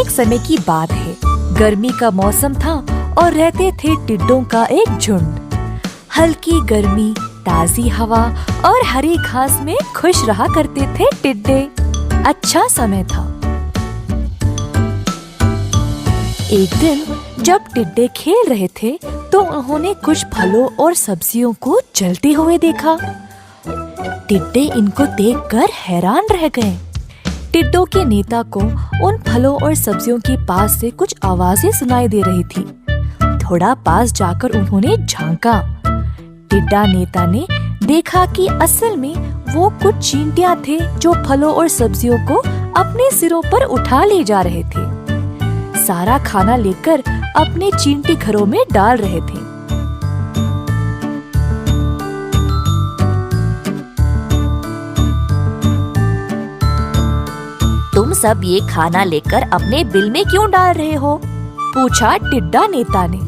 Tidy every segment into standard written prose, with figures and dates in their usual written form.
एक समय की बात है। गर्मी का मौसम था और रहते थे टिड्डों का एक झुंड। हल्की गर्मी, ताजी हवा और हरी घास में खुश रहा करते थे टिड्डे। अच्छा समय था। एक दिन जब टिड्डे खेल रहे थे तो उन्होंने कुछ फलों और सब्जियों को जलते हुए देखा। टिड्डे इनको देखकर हैरान रह गए। टिड्डों के नेता को उन फलों और सब्जियों के पास से कुछ आवाजें सुनाई दे रही थी। थोड़ा पास जाकर उन्होंने झांका। टिड्डा नेता ने देखा कि असल में वो कुछ चींटियां थे जो फलों और सब्जियों को अपने सिरों पर उठा ले जा रहे थे। सारा खाना लेकर अपने चींटी घरों में डाल रहे थे। तुम सब ये खाना लेकर अपने बिल में क्यों डाल रहे हो? पूछा टिड्डा नेता ने।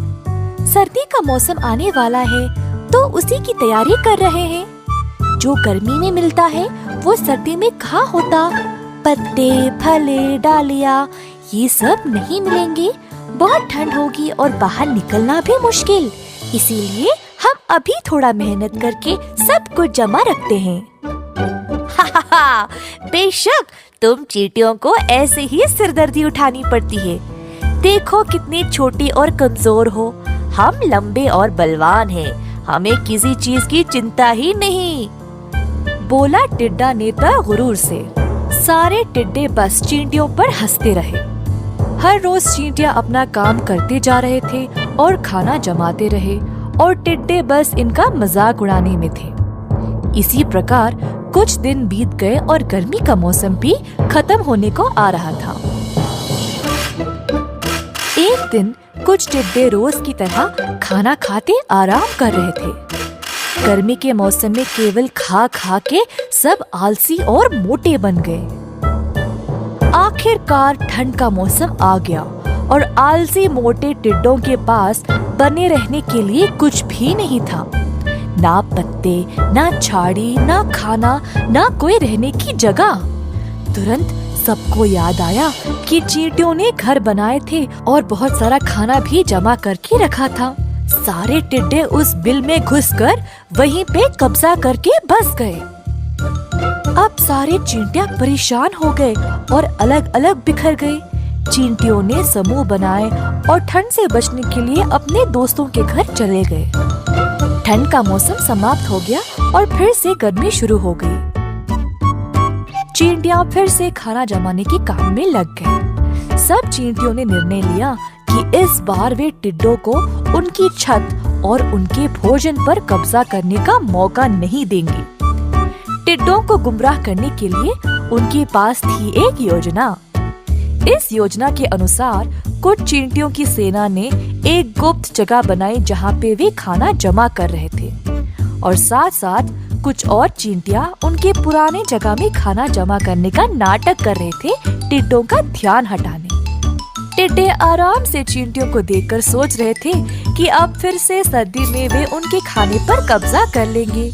सर्दी का मौसम आने वाला है तो उसी की तैयारी कर रहे हैं। जो गर्मी में मिलता है वो सर्दी में कहाँ होता। पत्ते, फले, डालियाँ ये सब नहीं मिलेंगे। बहुत ठंड होगी और बाहर निकलना भी मुश्किल। इसीलिए हम अभी थोड़ा मेहनत करके सब कुछ जमा रखते हैं। बेशक तुम चींटियों को ऐसे ही सिरदर्दी उठानी पड़ती है। देखो कितनी छोटी और कमजोर हो। हम लंबे और बलवान हैं। हमें किसी चीज की चिंता ही नहीं, बोला टिड्डा नेता गुरूर से। सारे टिड्डे बस चींटियों पर हंसते रहे। हर रोज चींटियां अपना काम करते जा रहे थे और खाना जमाते रहे और टिड्डे बस इनका मजाक उड़ाने में थे। इसी प्रकार कुछ दिन बीत गए और गर्मी का मौसम भी खत्म होने को आ रहा था। एक दिन कुछ टिड्डे रोज की तरह खाना खाते आराम कर रहे थे। गर्मी के मौसम में केवल खा खा के सब आलसी और मोटे बन गए। आखिरकार ठंड का मौसम आ गया और आलसी मोटे टिड्डों के पास बने रहने के लिए कुछ भी नहीं था। ना पत्ते, ना झाड़ी, ना खाना, ना कोई रहने की जगह। तुरंत सबको याद आया कि चींटियों ने घर बनाए थे और बहुत सारा खाना भी जमा करके रखा था। सारे टिड्डे उस बिल में घुसकर वहीं पे कब्जा करके बस गए। अब सारे चींटियां परेशान हो गए और अलग अलग बिखर गए। चींटियों ने समूह बनाए और ठंड से बचने के लिए अपने दोस्तों के घर चले गए। ठंड का मौसम समाप्त हो गया और फिर से गर्मी शुरू हो गई। चींटियां फिर से खाना जमाने के काम में लग गए। सब चींटियों ने निर्णय लिया कि इस बार वे टिड्डों को उनकी छत और उनके भोजन पर कब्जा करने का मौका नहीं देंगे। टिड्डों को गुमराह करने के लिए उनके पास थी एक योजना। इस योजना के अनुसार कुछ चींटियों की सेना ने एक गुप्त जगह बनाई जहाँ पे वे खाना जमा कर रहे थे और साथ साथ कुछ और चींटियां उनके पुराने जगह में खाना जमा करने का नाटक कर रहे थे टिड्डों का ध्यान हटाने। टिड्डे आराम से चींटियों को देखकर सोच रहे थे कि अब फिर से सर्दी में वे उनके खाने पर कब्जा कर लेंगे।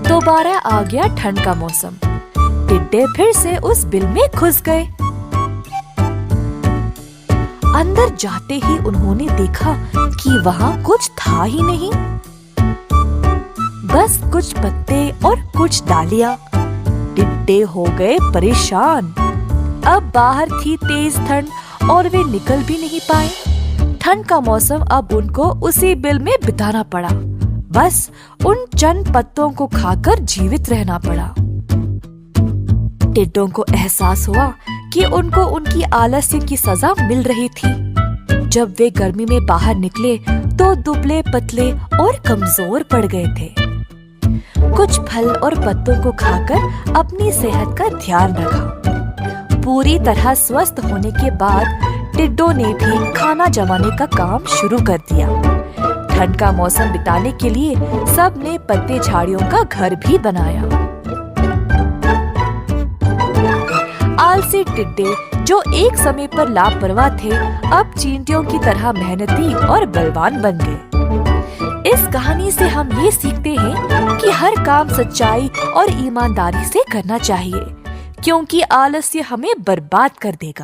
दोबारा आ गया ठंड का मौसम। टिड्डे फिर से उस बिल में घुस गए। अंदर जाते ही उन्होंने देखा कि वहाँ कुछ था ही नहीं, बस कुछ पत्ते और कुछ डालियाँ। टिड्डे हो गए परेशान। अब बाहर थी तेज ठंड और वे निकल भी नहीं पाए। ठंड का मौसम अब उनको उसी बिल में बिताना पड़ा। बस उन चंद पत्तों को खाकर जीवित रहना पड़ा। टिड्डों को एहसास हुआ कि उनको उनकी आलस्य की सजा मिल रही थी। जब वे गर्मी में बाहर निकले तो दुबले पतले और कमजोर पड़ गए थे। कुछ फल और पत्तों को खाकर अपनी सेहत का ध्यान रखा। पूरी तरह स्वस्थ होने के बाद टिड्डों ने भी खाना जमाने का काम शुरू कर दिया। ठंड का मौसम बिताने के लिए सब ने पत्ते झाड़ियों का घर भी बनाया। आलसी टिड्डे जो एक समय पर लापरवाह थे अब चींटियों की तरह मेहनती और बलवान बन गए। इस कहानी से हम ये सीखते हैं कि हर काम सच्चाई और ईमानदारी से करना चाहिए, क्योंकि आलस्य हमें बर्बाद कर देगा।